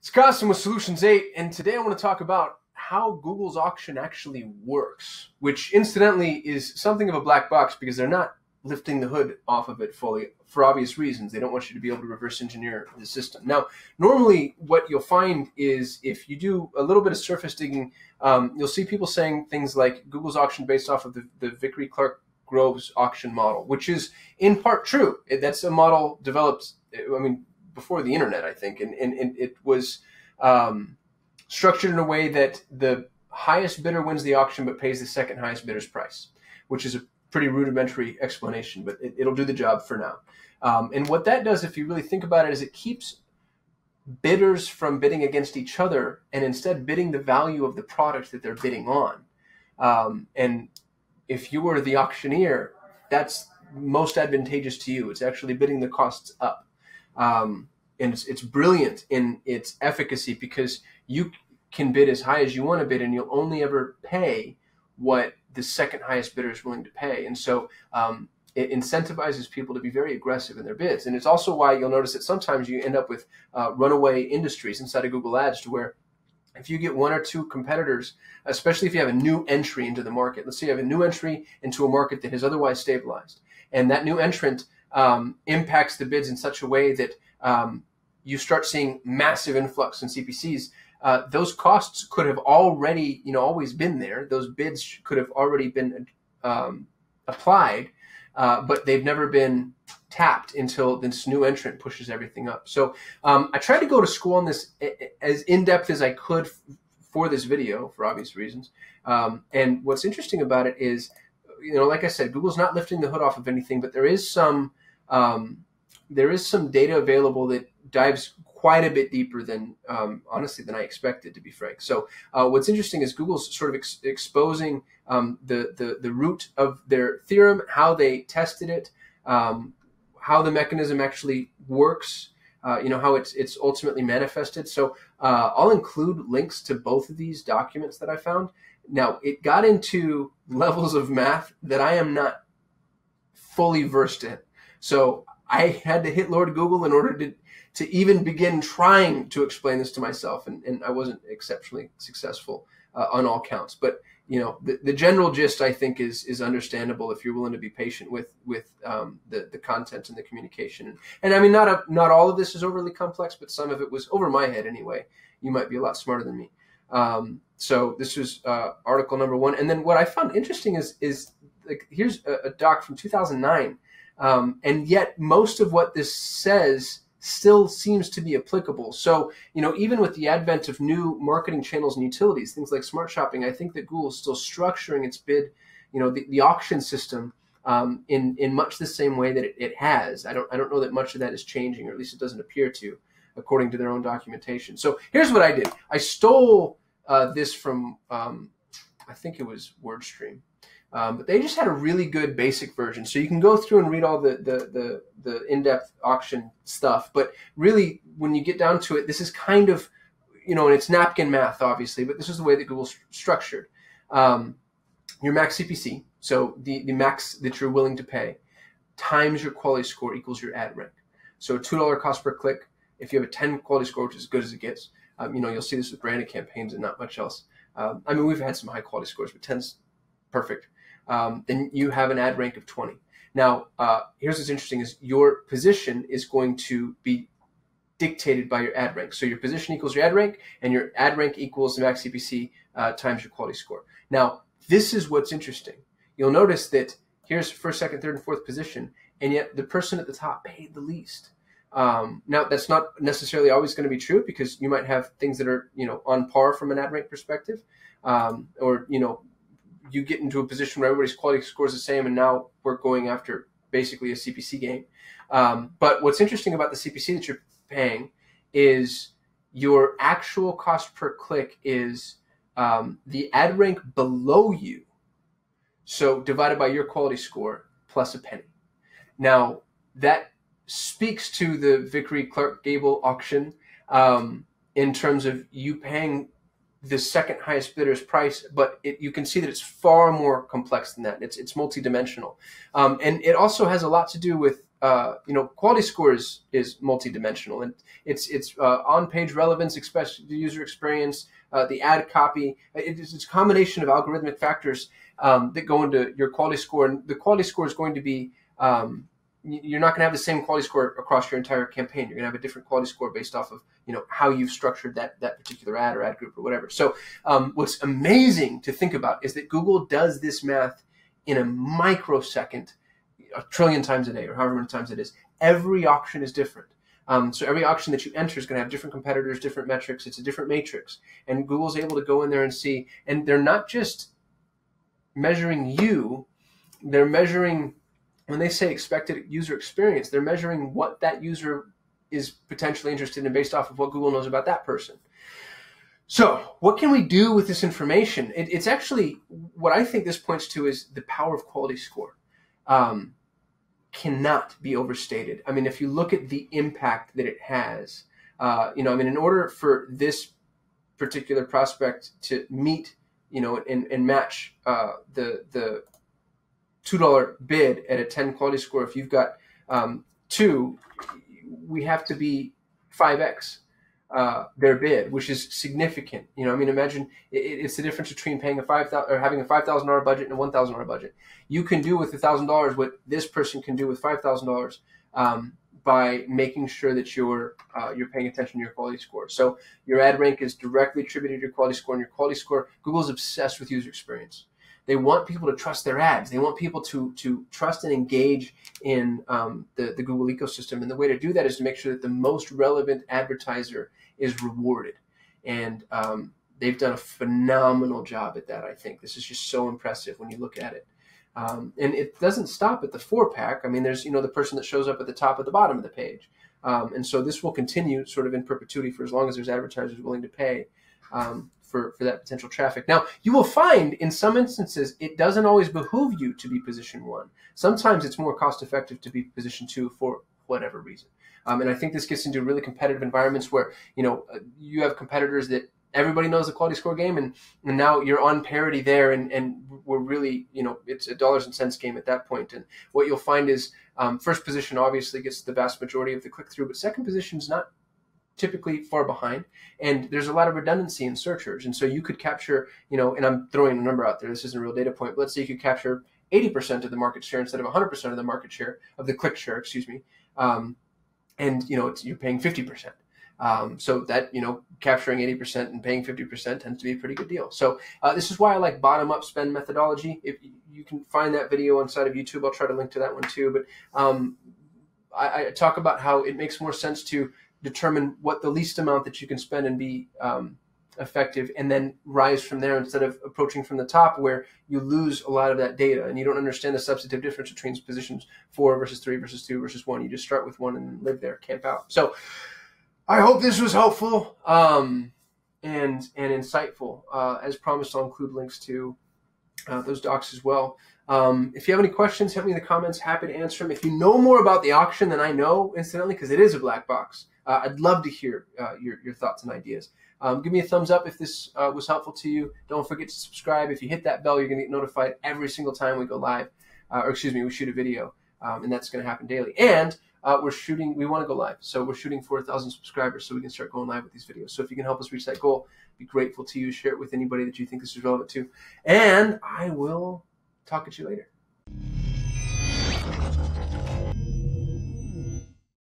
It's Costin with Solutions 8, and today I want to talk about how Google's auction actually works, which incidentally is something of a black box because they're not lifting the hood off of it fully for obvious reasons. They don't want you to be able to reverse engineer the system. Now, normally what you'll find is if you do a little bit of surface digging, you'll see people saying things like Google's auction based off of the Vickery Clark Groves auction model, which is in part true. That's a model developed, before the internet, I think, and it was structured in a way that the highest bidder wins the auction but pays the second highest bidder's price, which is a pretty rudimentary explanation, but it'll do the job for now. And what that does, if you really think about it, is it keeps bidders from bidding against each other and instead bidding the value of the product that they're bidding on. And if you were the auctioneer, that's most advantageous to you. It's actually bidding the costs up. And it's brilliant in its efficacy because you can bid as high as you want to bid, and you'll only ever pay what the second highest bidder is willing to pay. And so it incentivizes people to be very aggressive in their bids. And it's also why you'll notice that sometimes you end up with runaway industries inside of Google Ads, to where if you get one or two competitors, especially if you have a new entry into the market, let's say you have a new entry into a market that has otherwise stabilized, and that new entrant impacts the bids in such a way that you start seeing massive influx in CPCs. Those costs could have already, always been there. Those bids could have already been applied, but they've never been tapped until this new entrant pushes everything up. So I tried to go to school on this as in-depth as I could for this video, for obvious reasons. And what's interesting about it is, like I said, Google's not lifting the hood off of anything, but there is some data available that dives quite a bit deeper than, honestly, than I expected, to be frank. So what's interesting is Google's sort of exposing the root of their theorem, how they tested it, how the mechanism actually works, how it's ultimately manifested. So I'll include links to both of these documents that I found. Now, it got into levels of math that I am not fully versed in. So I had to hit Lord Google in order to even begin trying to explain this to myself, and I wasn't exceptionally successful on all counts. But the general gist, I think, is understandable if you're willing to be patient with the content and the communication. And I mean, not all of this is overly complex, but some of it was over my head anyway. You might be a lot smarter than me. So this was article number one. And then what I found interesting is like, here's a doc from 2009. And yet most of what this says still seems to be applicable. So, even with the advent of new marketing channels and utilities, things like smart shopping, I think that Google is still structuring its bid, the auction system in much the same way that it has. I don't know that much of that is changing, or at least it doesn't appear to, according to their own documentation. So here's what I did. I stole this from, I think it was WordStream. But they just had a really good basic version. So you can go through and read all the in-depth auction stuff. But really, when you get down to it, this is kind of, and it's napkin math, obviously, but this is the way that Google's structured. Your max CPC, so the max that you're willing to pay, times your quality score equals your ad rank. So $2 cost per click. If you have a 10 quality score, which is as good as it gets, you'll see this with branded campaigns and not much else. We've had some high quality scores, but 10's perfect. Then you have an ad rank of 20. Now, here's what's interesting is your position is going to be dictated by your ad rank. So your position equals your ad rank, and your ad rank equals the max CPC times your quality score. Now, this is what's interesting. You'll notice that here's first, second, third, and fourth position, and yet the person at the top paid the least. Now, that's not necessarily always going to be true, because you might have things that are, on par from an ad rank perspective, or, you get into a position where everybody's quality score is the same, and now we're going after basically a CPC game. But what's interesting about the CPC that you're paying is your actual cost per click is the ad rank below you, so divided by your quality score plus a penny. Now, that speaks to the Vickery Clark Gable auction in terms of you paying the second highest bidder's price, but you can see that it's far more complex than that. It's multidimensional. And it also has a lot to do with quality score is multidimensional, and it's on-page relevance, especially the user experience, the ad copy. It's a combination of algorithmic factors that go into your quality score, and the quality score is going to be you're not going to have the same quality score across your entire campaign. You're going to have a different quality score based off of how you've structured that particular ad or ad group or whatever. So what's amazing to think about is that Google does this math in a microsecond, 1 trillion times a day, or however many times it is. Every auction is different. So every auction that you enter is going to have different competitors, different metrics. It's a different matrix. And Google's able to go in there and see, and they're not just measuring you, they're measuring, when they say expected user experience, they're measuring what that user is potentially interested in based off of what Google knows about that person. So what can we do with this information? It's actually, what I think this points to is the power of quality score. Cannot be overstated. I mean, if you look at the impact that it has, in order for this particular prospect to meet, and match the $2 bid at a 10 quality score, if you've got 2, we have to be 5x their bid, which is significant. Imagine it's the difference between paying having a $5,000 budget and a $1,000 budget. You can do with $1,000 what this person can do with $5,000 by making sure that you're paying attention to your quality score. So your ad rank is directly attributed to your quality score, and your quality score, Google's obsessed with user experience. They want people to trust their ads. They want people to trust and engage in the Google ecosystem. And the way to do that is to make sure that the most relevant advertiser is rewarded. And they've done a phenomenal job at that, I think. This is just so impressive when you look at it. And it doesn't stop at the 4-pack. I mean, there's, the person that shows up at the top at the bottom of the page. And so this will continue sort of in perpetuity for as long as there's advertisers willing to pay for that potential traffic. Now, you will find in some instances, it doesn't always behoove you to be position 1. Sometimes it's more cost effective to be position 2 for whatever reason. And I think this gets into really competitive environments where, you have competitors that everybody knows the quality score game, and now you're on parity there, and we're really, it's a dollars and cents game at that point. And what you'll find is first position obviously gets the vast majority of the click-through, but second position is not typically far behind, and there's a lot of redundancy in searchers. And so you could capture, and I'm throwing a number out there, this isn't a real data point, but let's say you could capture 80% of the market share instead of 100% of the market share, of the click share, and you're paying 50%. So that, capturing 80% and paying 50% tends to be a pretty good deal. So this is why I like bottom-up spend methodology. If you can find that video inside of YouTube, I'll try to link to that one too. But I talk about how it makes more sense to determine what the least amount that you can spend and be effective, and then rise from there instead of approaching from the top where you lose a lot of that data and you don't understand the substantive difference between positions 4 versus 3 versus 2 versus 1. You just start with 1 and live there, camp out. So I hope this was helpful and insightful. As promised, I'll include links to those docs as well. If you have any questions, hit me in the comments. Happy to answer them. If you know more about the auction than I know, incidentally, because it is a black box, I'd love to hear your thoughts and ideas. Give me a thumbs up if this was helpful to you. Don't forget to subscribe. If you hit that bell, you're going to get notified every single time we go live, we shoot a video, and that's going to happen daily. And we want to go live. So we're shooting for 1,000 subscribers so we can start going live with these videos. So if you can help us reach that goal, be grateful to you. Share it with anybody that you think this is relevant to. And I will talk at you later.